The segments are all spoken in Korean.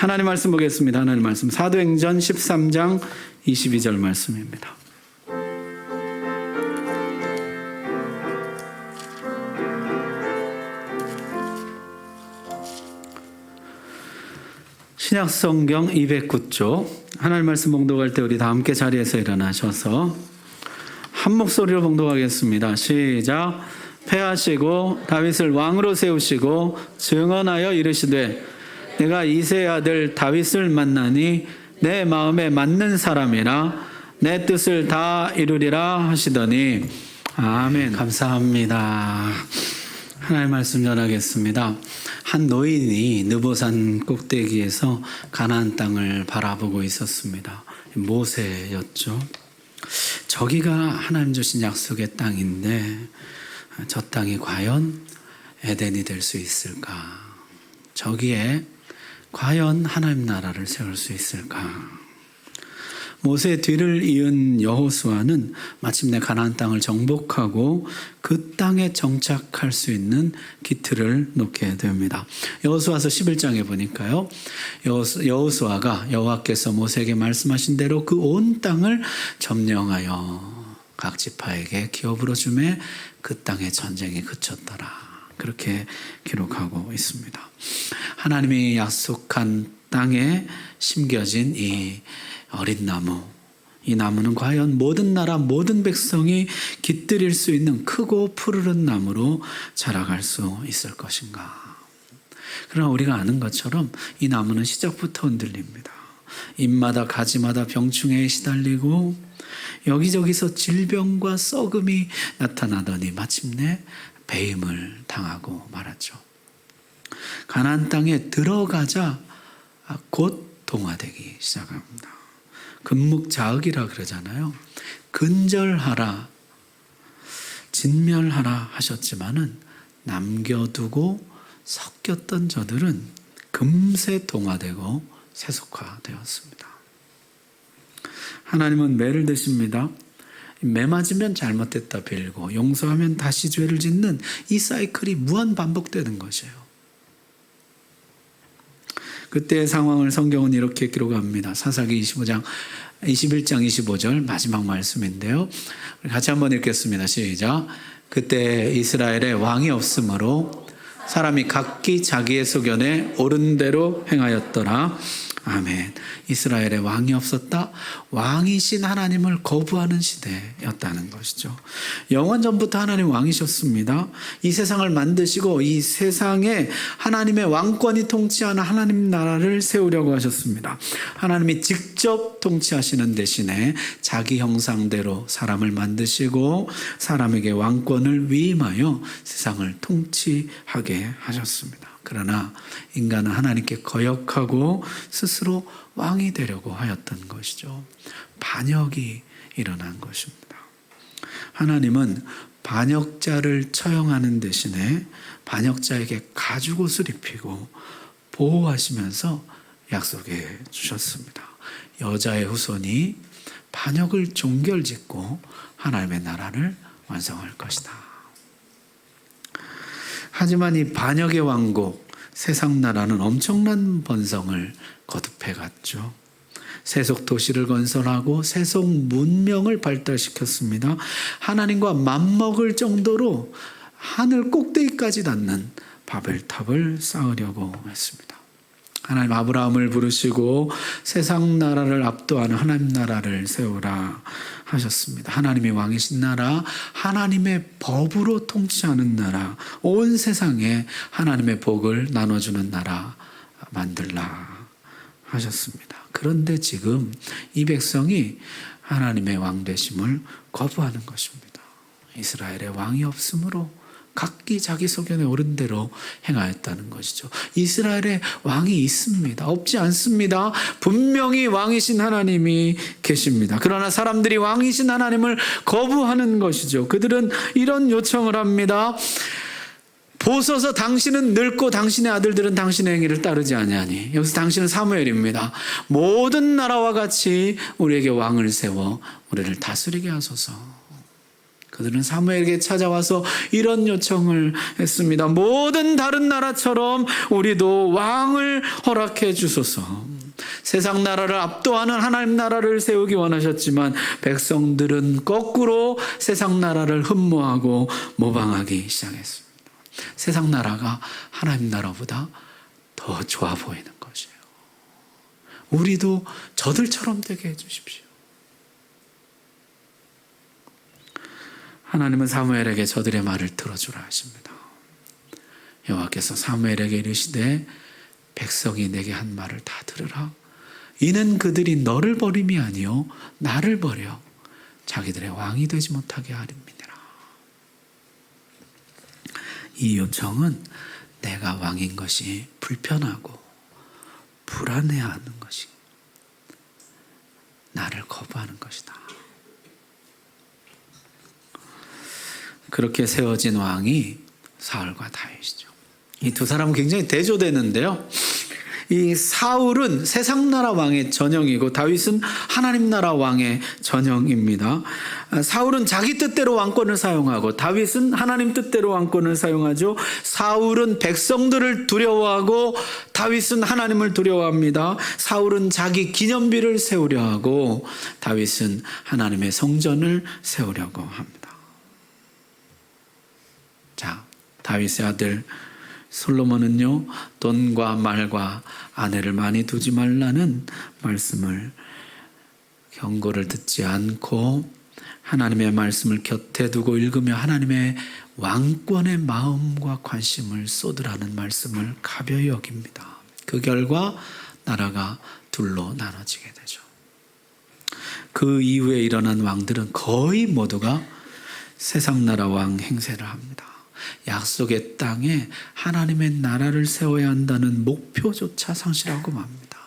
하나님 말씀 보겠습니다. 하나님 말씀 사도행전 13장 22절 말씀입니다. 신약성경 209쪽 하나님 말씀 봉독할 때 우리 다 함께 자리에서 일어나셔서 한 목소리로 봉독하겠습니다. 시작. 패하시고 다윗을 왕으로 세우시고 증언하여 이르시되 내가 이새의 아들 다윗을 만나니 내 마음에 맞는 사람이라 내 뜻을 다 이루리라 하시더니 아멘. 감사합니다. 하나님 말씀 전하겠습니다. 한 노인이 느보산 꼭대기에서 가나안 땅을 바라보고 있었습니다. 모세였죠. 저기가 하나님 주신 약속의 땅인데 저 땅이 과연 에덴이 될 수 있을까? 저기에 과연 하나님 나라를 세울 수 있을까? 모세의 뒤를 이은 여호수아는 마침내 가나안 땅을 정복하고 그 땅에 정착할 수 있는 기틀을 놓게 됩니다. 여호수아서 11장에 보니까요. 여호수아가 여호와께서 모세에게 말씀하신 대로 그 온 땅을 점령하여 각 지파에게 기업으로 주매 그 땅의 전쟁이 그쳤더라. 그렇게 기록하고 있습니다. 하나님이 약속한 땅에 심겨진 이 어린 나무, 이 나무는 과연 모든 나라 모든 백성이 깃들일 수 있는 크고 푸르른 나무로 자라갈 수 있을 것인가? 그러나 우리가 아는 것처럼 이 나무는 시작부터 흔들립니다. 잎마다 가지마다 병충해에 시달리고 여기저기서 질병과 썩음이 나타나더니 마침내 배임을 당하고 말았죠. 가나안 땅에 들어가자 곧 동화되기 시작합니다. 금묵자흑이라 그러잖아요. 근절하라, 진멸하라 하셨지만은 남겨두고 섞였던 저들은 금세 동화되고 세속화되었습니다. 하나님은 매를 드십니다. 매 맞으면 잘못됐다 빌고 용서하면 다시 죄를 짓는 이 사이클이 무한 반복되는 것이에요. 그때의 상황을 성경은 이렇게 기록합니다. 사사기 21장 25절 마지막 말씀인데요. 같이 한번 읽겠습니다. 시작. 그때 이스라엘에 왕이 없으므로 사람이 각기 자기의 소견에 옳은 대로 행하였더라. 아멘. 이스라엘에 왕이 없었다. 왕이신 하나님을 거부하는 시대였다는 것이죠. 영원 전부터 하나님 왕이셨습니다. 이 세상을 만드시고 이 세상에 하나님의 왕권이 통치하는 하나님 나라를 세우려고 하셨습니다. 하나님이 직접 통치하시는 대신에 자기 형상대로 사람을 만드시고 사람에게 왕권을 위임하여 세상을 통치하게 하셨습니다. 그러나 인간은 하나님께 거역하고 스스로 왕이 되려고 하였던 것이죠. 반역이 일어난 것입니다. 하나님은 반역자를 처형하는 대신에 반역자에게 가죽옷을 입히고 보호하시면서 약속해 주셨습니다. 여자의 후손이 반역을 종결짓고 하나님의 나라를 완성할 것이다. 하지만 이 반역의 왕국 세상 나라는 엄청난 번성을 거듭해 갔죠. 세속 도시를 건설하고 세속 문명을 발달시켰습니다. 하나님과 맞먹을 정도로 하늘 꼭대기까지 닿는 바벨탑을 쌓으려고 했습니다. 하나님 아브라함을 부르시고 세상 나라를 압도하는 하나님 나라를 세우라 하셨습니다. 하나님의 왕이신 나라, 하나님의 법으로 통치하는 나라, 온 세상에 하나님의 복을 나눠주는 나라 만들라 하셨습니다. 그런데 지금 이 백성이 하나님의 왕 되심을 거부하는 것입니다. 이스라엘에 왕이 없으므로 각기 자기 소견에 옳은 대로 행하였다는 것이죠. 이스라엘에 왕이 있습니다. 없지 않습니다. 분명히 왕이신 하나님이 계십니다. 그러나 사람들이 왕이신 하나님을 거부하는 것이죠. 그들은 이런 요청을 합니다. 보소서 당신은 늙고 당신의 아들들은 당신의 행위를 따르지 아니하니. 여기서 당신은 사무엘입니다. 모든 나라와 같이 우리에게 왕을 세워 우리를 다스리게 하소서. 그들은 사무엘에게 찾아와서 이런 요청을 했습니다. 모든 다른 나라처럼 우리도 왕을 허락해 주소서. 세상 나라를 압도하는 하나님 나라를 세우기 원하셨지만 백성들은 거꾸로 세상 나라를 흠모하고 모방하기 시작했습니다. 세상 나라가 하나님 나라보다 더 좋아 보이는 것이에요. 우리도 저들처럼 되게 해주십시오. 하나님은 사무엘에게 저들의 말을 들어주라 하십니다. 여호와께서 사무엘에게 이르시되 백성이 내게 한 말을 다 들으라. 이는 그들이 너를 버림이 아니요 나를 버려 자기들의 왕이 되지 못하게 하림이니라. 이 요청은 내가 왕인 것이 불편하고 불안해하는 것이 나를 거부하는 것이다. 그렇게 세워진 왕이 사울과 다윗이죠. 이 두 사람은 굉장히 대조되는데요. 이 사울은 세상 나라 왕의 전형이고 다윗은 하나님 나라 왕의 전형입니다. 사울은 자기 뜻대로 왕권을 사용하고 다윗은 하나님 뜻대로 왕권을 사용하죠. 사울은 백성들을 두려워하고 다윗은 하나님을 두려워합니다. 사울은 자기 기념비를 세우려 하고 다윗은 하나님의 성전을 세우려고 합니다. 자, 다윗의 아들 솔로몬은요, 돈과 말과 아내를 많이 두지 말라는 말씀을, 경고를 듣지 않고 하나님의 말씀을 곁에 두고 읽으며 하나님의 왕권의 마음과 관심을 쏟으라는 말씀을 가벼이 여깁니다. 그 결과 나라가 둘로 나눠지게 되죠. 그 이후에 일어난 왕들은 거의 모두가 세상 나라 왕 행세를 합니다. 약속의 땅에 하나님의 나라를 세워야 한다는 목표조차 상실하고 맙니다.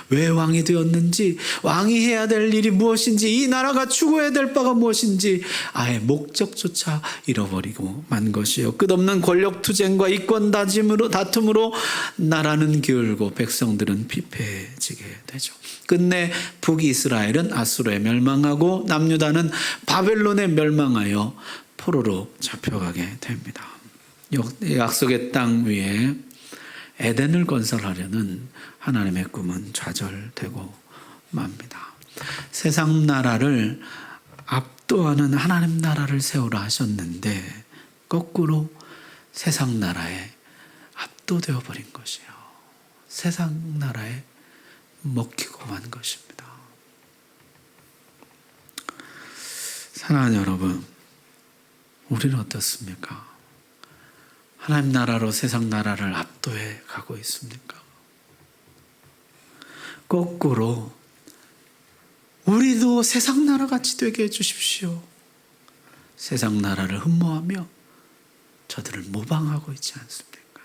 왜 왕이 되었는지, 왕이 해야 될 일이 무엇인지, 이 나라가 추구해야 될 바가 무엇인지 아예 목적조차 잃어버리고 만 것이요. 끝없는 권력투쟁과 이권 다툼으로 나라는 기울고 백성들은 피폐해지게 되죠. 끝내 북이스라엘은 아수르에 멸망하고 남유다는 바벨론에 멸망하여 포로로 잡혀가게 됩니다. 약속의 땅 위에 에덴을 건설하려는 하나님의 꿈은 좌절되고 맙니다. 세상 나라를 압도하는 하나님 나라를 세우라 하셨는데 거꾸로 세상 나라에 압도되어 버린 것이에요. 세상 나라에 먹히고 만 것입니다. 사랑하는 여러분, 우리는 어떻습니까? 하나님 나라로 세상 나라를 압도해 가고 있습니까? 거꾸로 우리도 세상 나라 같이 되게 해주십시오. 세상 나라를 흠모하며 저들을 모방하고 있지 않습니까?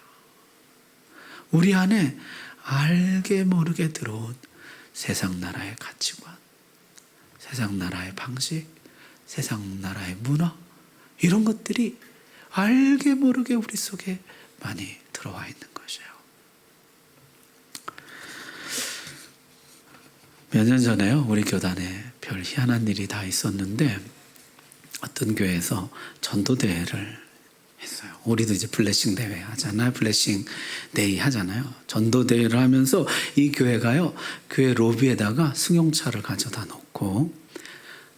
우리 안에 알게 모르게 들어온 세상 나라의 가치관, 세상 나라의 방식, 세상 나라의 문화, 이런 것들이 알게 모르게 우리 속에 많이 들어와 있는 것이에요. 몇 년 전에요, 우리 교단에 별 희한한 일이 다 있었는데 어떤 교회에서 전도대회를 했어요. 우리도 이제 블레싱 대회 하잖아요. 블레싱 데이 하잖아요. 전도대회를 하면서 이 교회가요, 교회 로비에다가 승용차를 가져다 놓고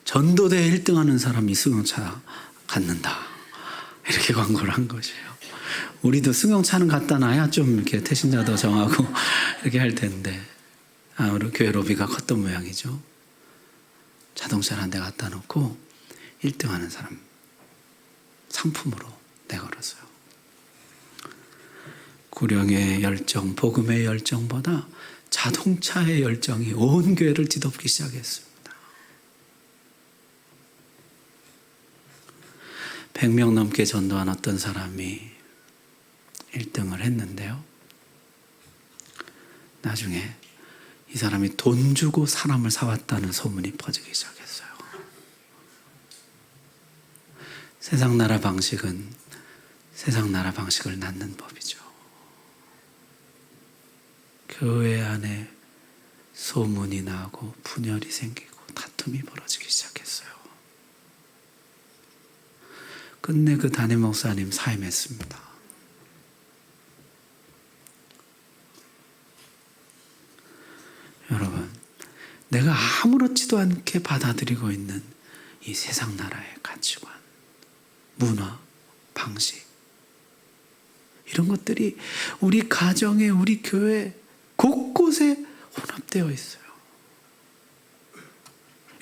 전도대회 1등 하는 사람이 승용차 갖는다, 이렇게 광고를 한 것이에요. 우리도 승용차는 갖다 놔야 좀 이렇게 태신자도 정하고 이렇게 할 텐데, 우리 교회 로비가 컸던 모양이죠. 자동차를 한 대 갖다 놓고 1등 하는 사람 상품으로 내걸었어요. 구령의 열정, 복음의 열정보다 자동차의 열정이 온 교회를 뒤덮기 시작했습니다. 100명 넘게 전도한 어떤 사람이 1등을 했는데요. 나중에 이 사람이 돈 주고 사람을 사왔다는 소문이 퍼지기 시작했어요. 세상 나라 방식은 세상 나라 방식을 낳는 법이죠. 교회 안에 소문이 나고 분열이 생기고 다툼이 벌어지기 시작했어요. 끝내 그 담임 목사님 사임했습니다. 여러분, 내가 아무렇지도 않게 받아들이고 있는 이 세상 나라의 가치관, 문화, 방식, 이런 것들이 우리 가정에, 우리 교회 곳곳에 혼합되어 있어요.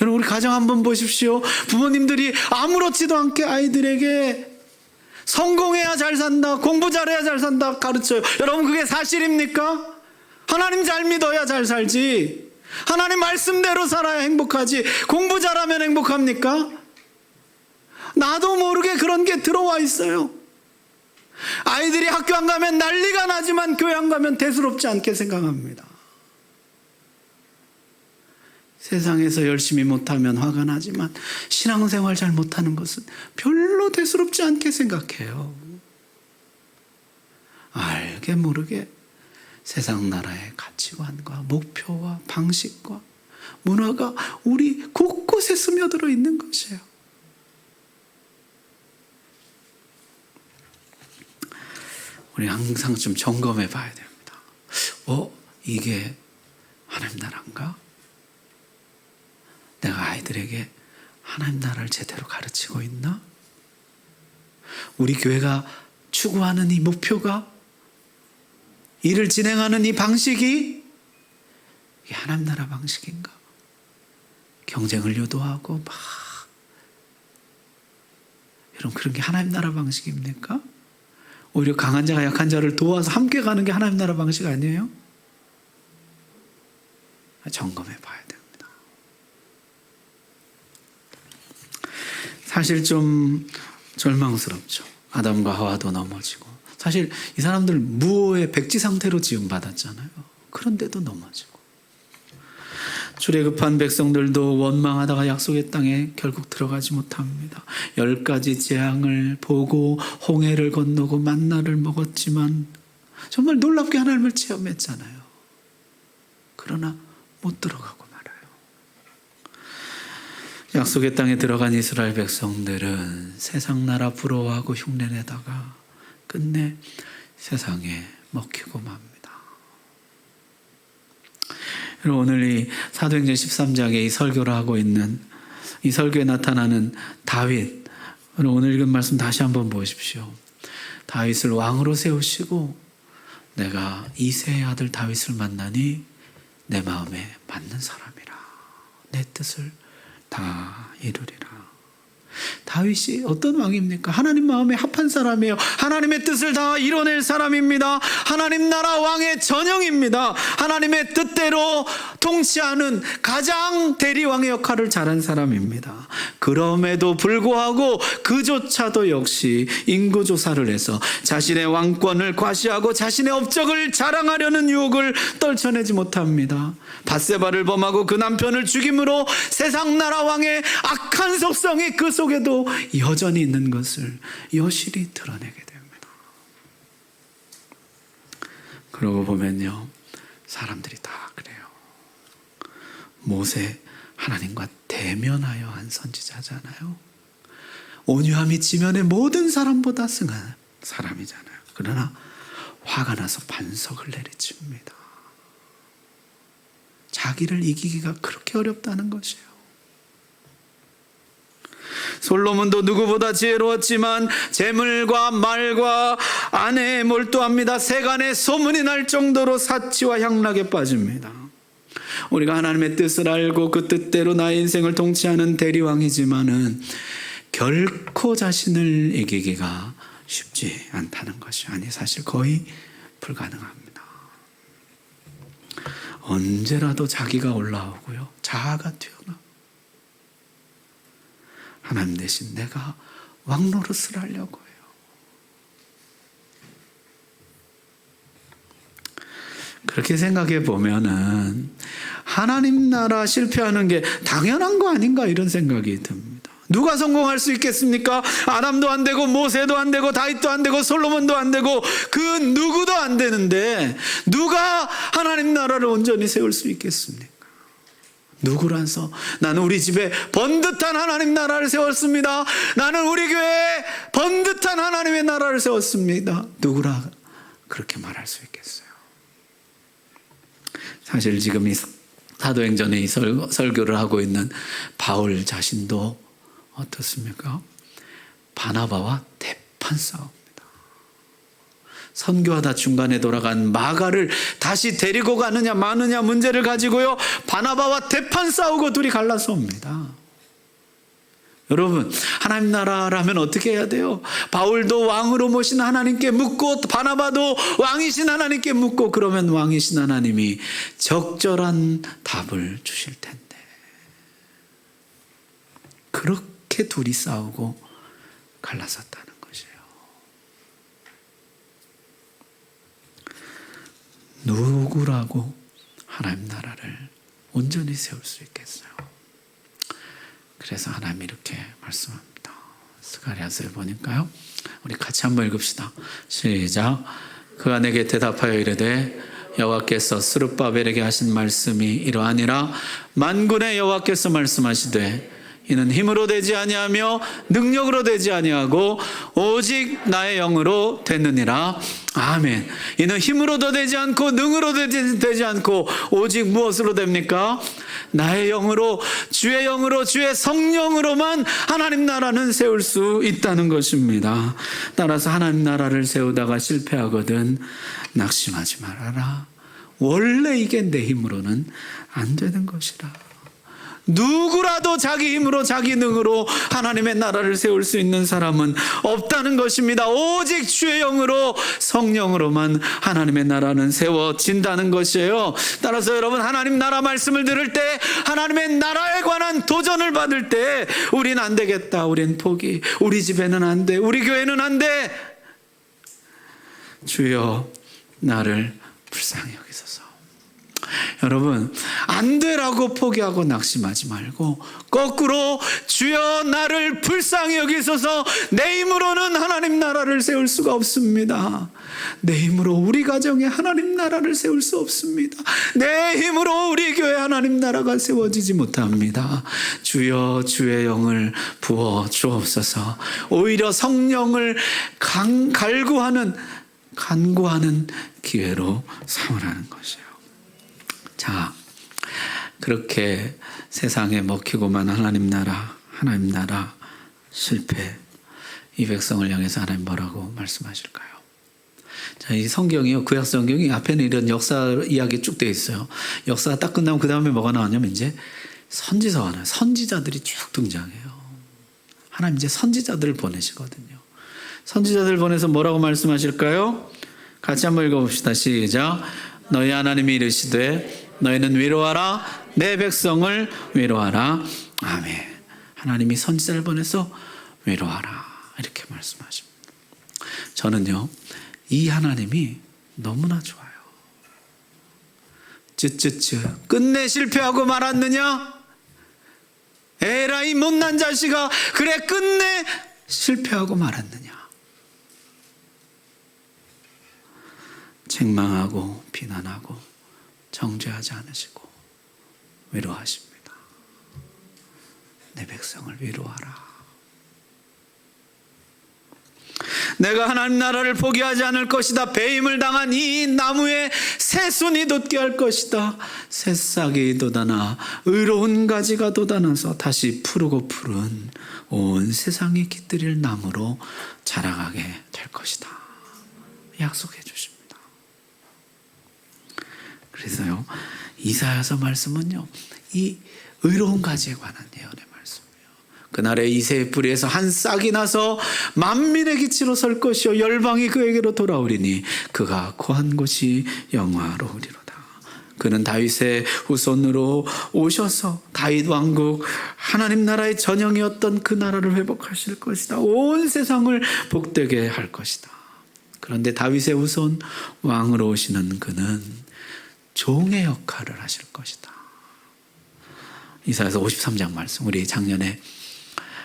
여러분, 우리 가정 한번 보십시오. 부모님들이 아무렇지도 않게 아이들에게 성공해야 잘 산다, 공부 잘해야 잘 산다 가르쳐요. 여러분, 그게 사실입니까? 하나님 잘 믿어야 잘 살지, 하나님 말씀대로 살아야 행복하지, 공부 잘하면 행복합니까? 나도 모르게 그런 게 들어와 있어요. 아이들이 학교 안 가면 난리가 나지만 교회 안 가면 대수롭지 않게 생각합니다. 세상에서 열심히 못하면 화가 나지만 신앙생활 잘 못하는 것은 별로 대수롭지 않게 생각해요. 알게 모르게 세상 나라의 가치관과 목표와 방식과 문화가 우리 곳곳에 스며들어 있는 것이에요. 우리 항상 좀 점검해 봐야 됩니다. 이게 하나님 나라인가? 내가 아이들에게 하나님 나라를 제대로 가르치고 있나? 우리 교회가 추구하는 이 목표가, 일을 진행하는 이 방식이 이게 하나님 나라 방식인가? 경쟁을 유도하고 여러분, 그런 게 하나님 나라 방식입니까? 오히려 강한 자가 약한 자를 도와서 함께 가는 게 하나님 나라 방식 아니에요? 점검해 봐야 됩니다. 사실 좀 절망스럽죠. 아담과 하와도 넘어지고, 사실 이 사람들 무호의 백지 상태로 지음받았잖아요. 그런데도 넘어지고, 출애굽한 백성들도 원망하다가 약속의 땅에 결국 들어가지 못합니다. 10가지 재앙을 보고 홍해를 건너고 만나를 먹었지만 정말 놀랍게 하나님을 체험했잖아요. 그러나 못 들어가고 말아요. 약속의 땅에 들어간 이스라엘 백성들은 세상 나라 부러워하고 흉내내다가 끝내 세상에 먹히고 맙니다. 오늘 이 사도행전 13장에 이 설교를 하고 있는, 이 설교에 나타나는 다윗, 오늘 읽은 말씀 다시 한번 보십시오. 다윗을 왕으로 세우시고 내가 이새의 아들 다윗을 만나니 내 마음에 맞는 사람이라, 내 뜻을 다 이루리라. 다윗이 어떤 왕입니까? 하나님 마음에 합한 사람이에요. 하나님의 뜻을 다 이뤄낼 사람입니다. 하나님 나라 왕의 전형입니다. 하나님의 뜻대로 통치하는 가장 대리왕의 역할을 잘한 사람입니다. 그럼에도 불구하고 그조차도 역시 인구조사를 해서 자신의 왕권을 과시하고 자신의 업적을 자랑하려는 유혹을 떨쳐내지 못합니다. 밧세바를 범하고 그 남편을 죽임으로 세상 나라 왕의 악한 속성이 그 속에도 여전히 있는 것을 여실히 드러내게 됩니다. 그러고 보면요, 사람들이 다 그래요. 모세, 하나님과 대면하여 한 선지자잖아요. 온유함이 지면의 모든 사람보다 승한 사람이잖아요. 그러나 화가 나서 반석을 내리칩니다. 자기를 이기기가 그렇게 어렵다는 것이에요. 솔로몬도 누구보다 지혜로웠지만 재물과 말과 아내에 몰두합니다. 세간에 소문이 날 정도로 사치와 향락에 빠집니다. 우리가 하나님의 뜻을 알고 그 뜻대로 나의 인생을 통치하는 대리왕이지만은 결코 자신을 이기기가 쉽지 않다는 것이, 아니 사실 거의 불가능합니다. 언제라도 자기가 올라오고요, 자아가 튀어나 하나님 대신 내가 왕 노릇을 하려고 해요. 그렇게 생각해 보면은 하나님 나라 실패하는 게 당연한 거 아닌가, 이런 생각이 듭니다. 누가 성공할 수 있겠습니까? 아담도 안 되고 모세도 안 되고 다윗도 안 되고 솔로몬도 안 되고 그 누구도 안 되는데 누가 하나님 나라를 온전히 세울 수 있겠습니까? 누구라서? 나는 우리 집에 번듯한 하나님 나라를 세웠습니다. 나는 우리 교회에 번듯한 하나님의 나라를 세웠습니다. 누구라 그렇게 말할 수 있겠어요? 사실 지금 이 사도행전에 이 설교를 하고 있는 바울 자신도 어떻습니까? 바나바와 대판 싸웁니다. 선교하다 중간에 돌아간 마가를 다시 데리고 가느냐 마느냐 문제를 가지고요, 바나바와 대판 싸우고 둘이 갈라서옵니다. 여러분, 하나님 나라라면 어떻게 해야 돼요? 바울도 왕으로 모신 하나님께 묻고, 바나바도 왕이신 하나님께 묻고, 그러면 왕이신 하나님이 적절한 답을 주실 텐데, 그렇게 둘이 싸우고 갈라섰다는 것이에요. 누구라고 하나님 나라를 온전히 세울 수 있겠어요? 그래서 하나님이 이렇게 말씀합니다. 스가랴서에 보니까요, 우리 같이 한번 읽읍시다. 시작. 그가 내게 대답하여 이르되 여호와께서 스룹바벨에게 하신 말씀이 이러하니라. 만군의 여호와께서 말씀하시되 이는 힘으로 되지 아니하며 능력으로 되지 아니하고 오직 나의 영으로 됐느니라. 아멘. 이는 힘으로도 되지 않고 능으로도 되지 않고 오직 무엇으로 됩니까? 나의 영으로, 주의 영으로, 주의 성령으로만 하나님 나라는 세울 수 있다는 것입니다. 따라서 하나님 나라를 세우다가 실패하거든 낙심하지 말아라. 원래 이게 내 힘으로는 안 되는 것이라. 누구라도 자기 힘으로 자기 능으로 하나님의 나라를 세울 수 있는 사람은 없다는 것입니다. 오직 주의 영으로 성령으로만 하나님의 나라는 세워진다는 것이에요. 따라서 여러분, 하나님 나라 말씀을 들을 때, 하나님의 나라에 관한 도전을 받을 때 우린 안 되겠다, 우린 포기, 우리 집에는 안 돼, 우리 교회는 안 돼, 주여 나를 불쌍히 여기소서. 여러분, 안 되라고 포기하고 낙심하지 말고 거꾸로 주여 나를 불쌍히 여기소서. 내 힘으로는 하나님 나라를 세울 수가 없습니다. 내 힘으로 우리 가정에 하나님 나라를 세울 수 없습니다. 내 힘으로 우리 교회 하나님 나라가 세워지지 못합니다. 주여 주의 영을 부어 주옵소서. 오히려 성령을 간구하는 기회로 삼으라는 것이에요. 자, 그렇게 세상에 먹히고만 하나님 나라 실패, 이 백성을 향해서 하나님 뭐라고 말씀하실까요? 자, 이 성경이요, 구약 성경이 앞에는 이런 역사 이야기 쭉 되어 있어요. 역사가 딱 끝나면 그 다음에 뭐가 나오냐면 이제 선지서가 나와요. 선지자들이 쭉 등장해요. 하나님 이제 선지자들을 보내시거든요. 선지자들 보내서 뭐라고 말씀하실까요? 같이 한번 읽어봅시다. 시작. 너희 하나님이 이르시되 너희는 위로하라, 내 백성을 위로하라. 아멘. 하나님이 선지자를 보내서 위로하라, 이렇게 말씀하십니다. 저는요, 이 하나님이 너무나 좋아요. 끝내 실패하고 말았느냐? 에라 이 못난 자식아, 그래 끝내 실패하고 말았느냐? 책망하고 비난하고 정죄하지 않으시고 위로하십니다. 내 백성을 위로하라. 내가 하나님 나라를 포기하지 않을 것이다. 배임을 당한 이 나무에 새순이 돋게 할 것이다. 새싹이 돋아나 의로운 가지가 돋아나서 다시 푸르고 푸른 온 세상이 깃들일 나무로 자라가게 될 것이다. 약속해 주십니다. 그래서요, 이사야서 말씀은요, 이 의로운 가지에 관한 예언의 말씀이에요. 그날에 이새의 뿌리에서 한 싹이 나서 만민의 기치로 설 것이요 열방이 그에게로 돌아오리니 그가 거한 곳이 영화로우리로다. 그는 다윗의 후손으로 오셔서 다윗 왕국 하나님 나라의 전형이었던 그 나라를 회복하실 것이다. 온 세상을 복되게 할 것이다. 그런데 다윗의 후손 왕으로 오시는 그는 종의 역할을 하실 것이다. 이사야서 53장 말씀, 우리 작년에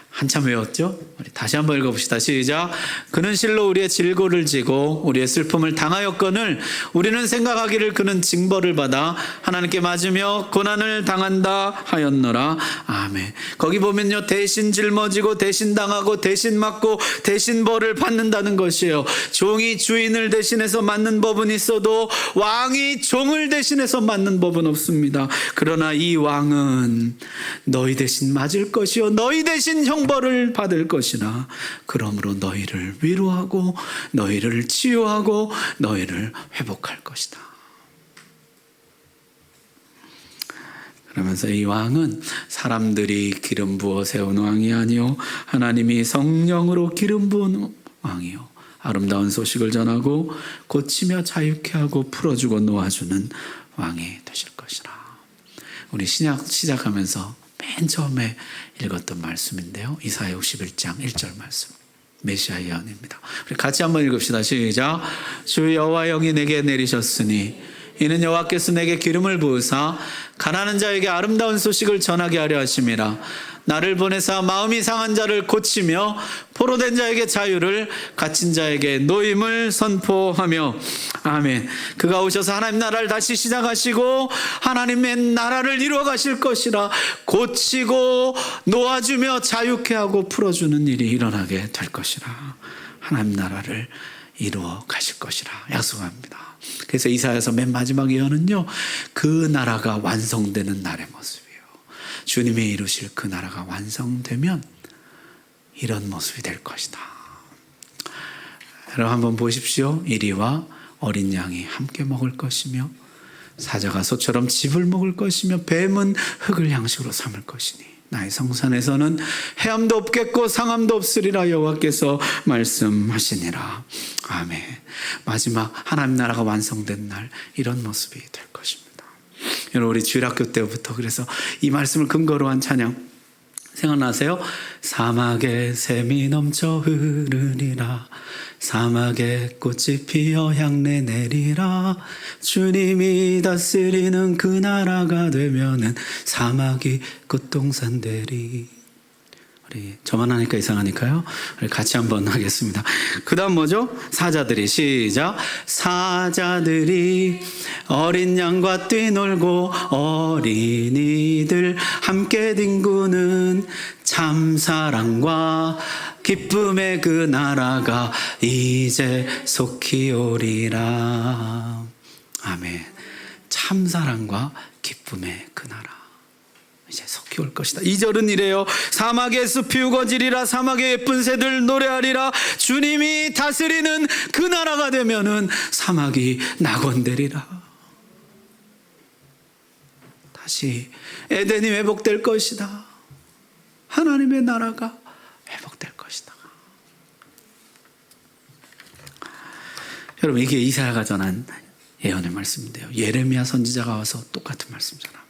한참 외웠죠? 우리 다시 한번 읽어봅시다. 시작. 그는 실로 우리의 질고를 지고 우리의 슬픔을 당하였거늘 우리는 생각하기를 그는 징벌을 받아 하나님께 맞으며 고난을 당한다 하였노라. 아멘. 거기 보면요, 대신 짊어지고 대신 당하고 대신 맞고 대신 벌을 받는다는 것이에요. 종이 주인을 대신해서 맞는 법은 있어도 왕이 종을 대신해서 맞는 법은 없습니다. 그러나 이 왕은 너희 대신 맞을 것이요 너희 대신 형벌을 받을 것이나 그러므로 너희를 위로하고 너희를 치유하고 너희를 회복할 것이다. 그러면서 이 왕은 사람들이 기름 부어 세운 왕이 아니요 하나님이 성령으로 기름 부은 왕이요 아름다운 소식을 전하고 고치며 자유케 하고 풀어주고 놓아주는 왕이 되실 것이라. 우리 신약 시작하면서 맨 처음에 읽었던 말씀인데요, 이사야 61장 1절 말씀, 메시아 예언입니다. 우리 같이 한번 읽읍시다. 시작. 주 여호와 영이 내게 내리셨으니 이는 여호와께서 내게 기름을 부으사 가난한 자에게 아름다운 소식을 전하게 하려 하심이라. 나를 보내사 마음이 상한 자를 고치며 포로된 자에게 자유를, 갇힌 자에게 노임을 선포하며. 아멘. 그가 오셔서 하나님 나라를 다시 시작하시고 하나님의 나라를 이루어 가실 것이라. 고치고 놓아주며 자유케 하고 풀어주는 일이 일어나게 될 것이라. 하나님 나라를 이루어 가실 것이라 약속합니다. 그래서 이사야서 맨 마지막 예언은요, 그 나라가 완성되는 날의 모습이에요. 주님이 이루실 그 나라가 완성되면 이런 모습이 될 것이다. 여러분 한번 보십시오. 이리와 어린 양이 함께 먹을 것이며 사자가 소처럼 즙을 먹을 것이며 뱀은 흙을 양식으로 삼을 것이니 나의 성산에서는 해함도 없겠고 상함도 없으리라 여호와께서 말씀하시니라. 아멘. 마지막 하나님 나라가 완성된 날 이런 모습이 될 것입니다. 여러분 우리 주일학교 때부터 그래서 이 말씀을 근거로 한 찬양 생각나세요? 사막에 샘이 넘쳐 흐르리라. 사막에 꽃이 피어 향내 내리라. 주님이 다스리는 그 나라가 되면은 사막이 꽃동산 되리. 우리 저만 하니까 이상하니까요. 우리 같이 한번 하겠습니다. 그 다음 뭐죠? 사자들이 시작. 사자들이 어린 양과 뛰놀고 어린이들 함께 뒹구는 참사랑과 기쁨의 그 나라가 이제 속히 오리라. 아멘. 참사랑과 기쁨의 그 나라 이제 속히 올 것이다. 2절은 이래요. 사막의 숲이 우거지리라. 사막의 예쁜 새들 노래하리라. 주님이 다스리는 그 나라가 되면은 사막이 낙원되리라. 다시 에덴이 회복될 것이다. 하나님의 나라가 회복될 것이다. 여러분 이게 이사야가 전한 예언의 말씀인데요, 예레미야 선지자가 와서 똑같은 말씀 전합니다.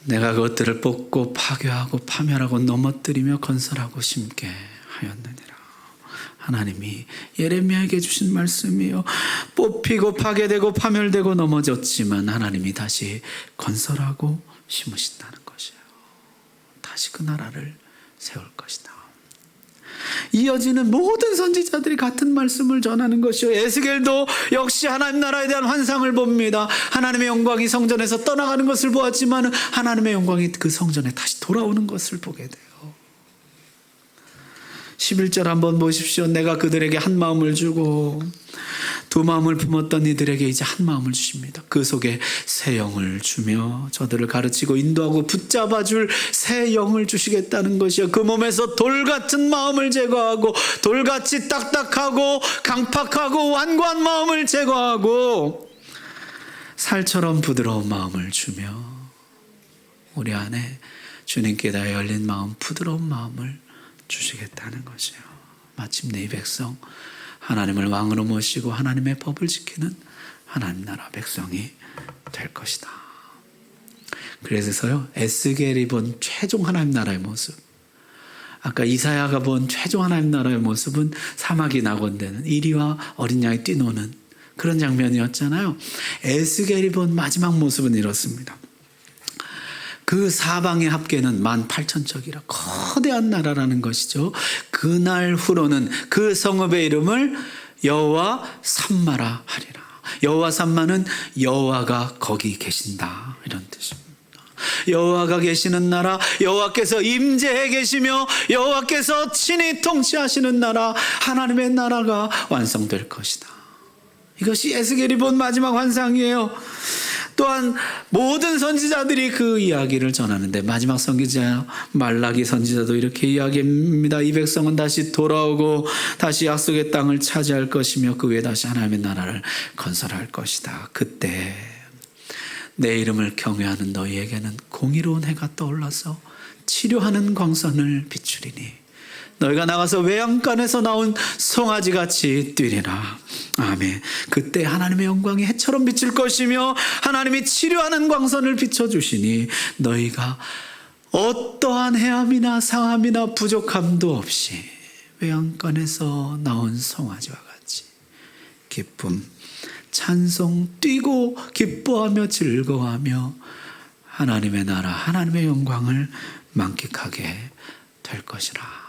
내가 그것들을 뽑고 파괴하고 파멸하고 넘어뜨리며 건설하고 심게 하였느니라. 하나님이 예레미야에게 주신 말씀이요, 뽑히고 파괴되고 파멸되고 넘어졌지만 하나님이 다시 건설하고 심으신다는 것이에요. 다시 그 나라를 세울 것이다. 이어지는 모든 선지자들이 같은 말씀을 전하는 것이요, 에스겔도 역시 하나님 나라에 대한 환상을 봅니다. 하나님의 영광이 성전에서 떠나가는 것을 보았지만 하나님의 영광이 그 성전에 다시 돌아오는 것을 보게 돼요. 11절 한번 보십시오. 내가 그들에게 한 마음을 주고 두 마음을 품었던 이들에게 이제 한 마음을 주십니다. 그 속에 새 영을 주며 저들을 가르치고 인도하고 붙잡아줄 새 영을 주시겠다는 것이요, 그 몸에서 돌같은 마음을 제거하고 돌같이 딱딱하고 강팍하고 완고한 마음을 제거하고 살처럼 부드러운 마음을 주며 우리 안에 주님께 다 열린 마음, 부드러운 마음을 주시겠다는 것이에요. 마침내 이 백성 하나님을 왕으로 모시고 하나님의 법을 지키는 하나님 나라 백성이 될 것이다. 그래서요, 에스겔이 본 최종 하나님 나라의 모습, 아까 이사야가 본 최종 하나님 나라의 모습은 사막이 낙원되는, 이리와 어린 양이 뛰노는 그런 장면이었잖아요. 에스겔이 본 마지막 모습은 이렇습니다. 그 사방의 합계는 18,000척이라 거대한 나라라는 것이죠. 그날 후로는 그 성읍의 이름을 여호와 삼마라 하리라. 여호와 삼마는 여호와가 거기 계신다, 이런 뜻입니다. 여호와가 계시는 나라, 여호와께서 임재해 계시며 여호와께서 친히 통치하시는 나라, 하나님의 나라가 완성될 것이다. 이것이 에스겔이 본 마지막 환상이에요. 또한 모든 선지자들이 그 이야기를 전하는데 마지막 선지자 말라기 선지자도 이렇게 이야기합니다. 이 백성은 다시 돌아오고 다시 약속의 땅을 차지할 것이며 그 위에 다시 하나님의 나라를 건설할 것이다. 그때 내 이름을 경외하는 너희에게는 공의로운 해가 떠올라서 치료하는 광선을 비추리니 너희가 나가서 외양간에서 나온 송아지같이 뛰리라. 아멘. 그때 하나님의 영광이 해처럼 비칠 것이며 하나님이 치료하는 광선을 비춰주시니 너희가 어떠한 해함이나 상함이나 부족함도 없이 외양간에서 나온 송아지와 같이 기쁨, 찬송, 뛰고 기뻐하며 즐거워하며 하나님의 나라, 하나님의 영광을 만끽하게 될 것이라.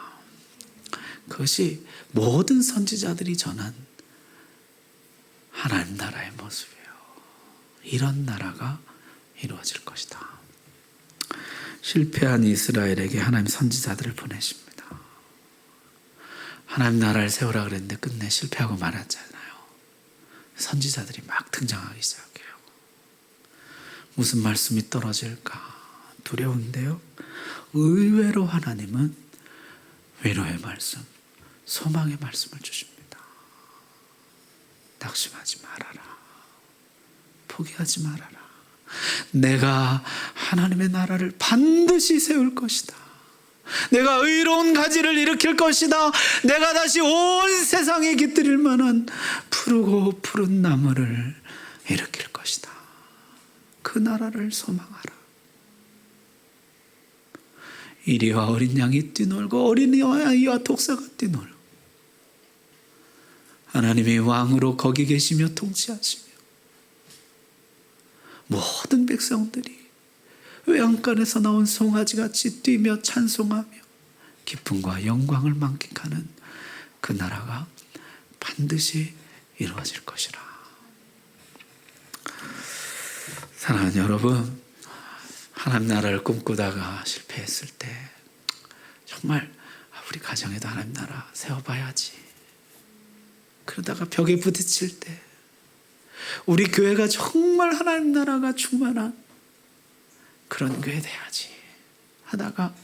그것이 모든 선지자들이 전한 하나님 나라의 모습이에요. 이런 나라가 이루어질 것이다. 실패한 이스라엘에게 하나님 선지자들을 보내십니다. 하나님 나라를 세우라 그랬는데 끝내 실패하고 말았잖아요. 선지자들이 막 등장하기 시작해요. 무슨 말씀이 떨어질까 두려운데요. 의외로 하나님은 위로의 말씀, 소망의 말씀을 주십니다. 낙심하지 말아라. 포기하지 말아라. 내가 하나님의 나라를 반드시 세울 것이다. 내가 의로운 가지를 일으킬 것이다. 내가 다시 온 세상에 깃들일 만한 푸르고 푸른 나무를 일으킬 것이다. 그 나라를 소망하라. 이리와 어린 양이 뛰놀고 어린이와 아이와 독사가 뛰놀고 하나님이 왕으로 거기 계시며 통치하시며 모든 백성들이 외양간에서 나온 송아지같이 뛰며 찬송하며 기쁨과 영광을 만끽하는 그 나라가 반드시 이루어질 것이라. 사랑하는 여러분, 하나님 나라를 꿈꾸다가 실패했을 때 정말 우리 가정에도 하나님 나라 세워봐야지. 그러다가 벽에 부딪힐 때 우리 교회가 정말 하나님 나라가 충만한 그런 교회 돼야지 하다가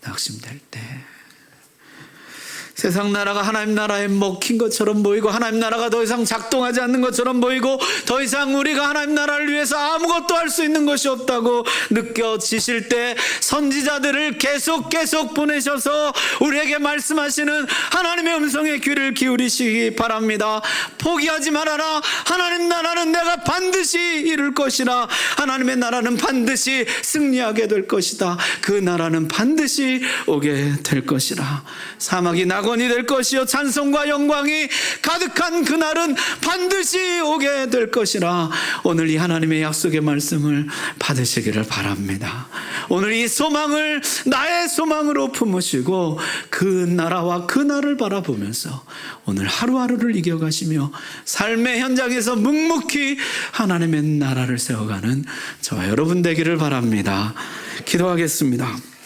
낙심될 때 세상 나라가 하나님 나라에 먹힌 것처럼 보이고 하나님 나라가 더 이상 작동하지 않는 것처럼 보이고 더 이상 우리가 하나님 나라를 위해서 아무것도 할 수 있는 것이 없다고 느껴지실 때 선지자들을 계속 보내셔서 우리에게 말씀하시는 하나님의 음성에 귀를 기울이시기 바랍니다. 포기하지 말아라. 하나님 나라는 내가 반드시 이룰 것이라. 하나님의 나라는 반드시 승리하게 될 것이다. 그 나라는 반드시 오게 될 것이라. 사막이 낙원이 될 것이요 찬송과 영광이 가득한 그날은 반드시 오게 될 것이라. 오늘 이 하나님의 약속의 말씀을 받으시기를 바랍니다. 오늘 이 소망을 나의 소망으로 품으시고 그 나라와 그 날을 바라보면서 오늘 하루하루를 이겨가시며 삶의 현장에서 묵묵히 하나님의 나라를 세워가는 저와 여러분 되기를 바랍니다. 기도하겠습니다.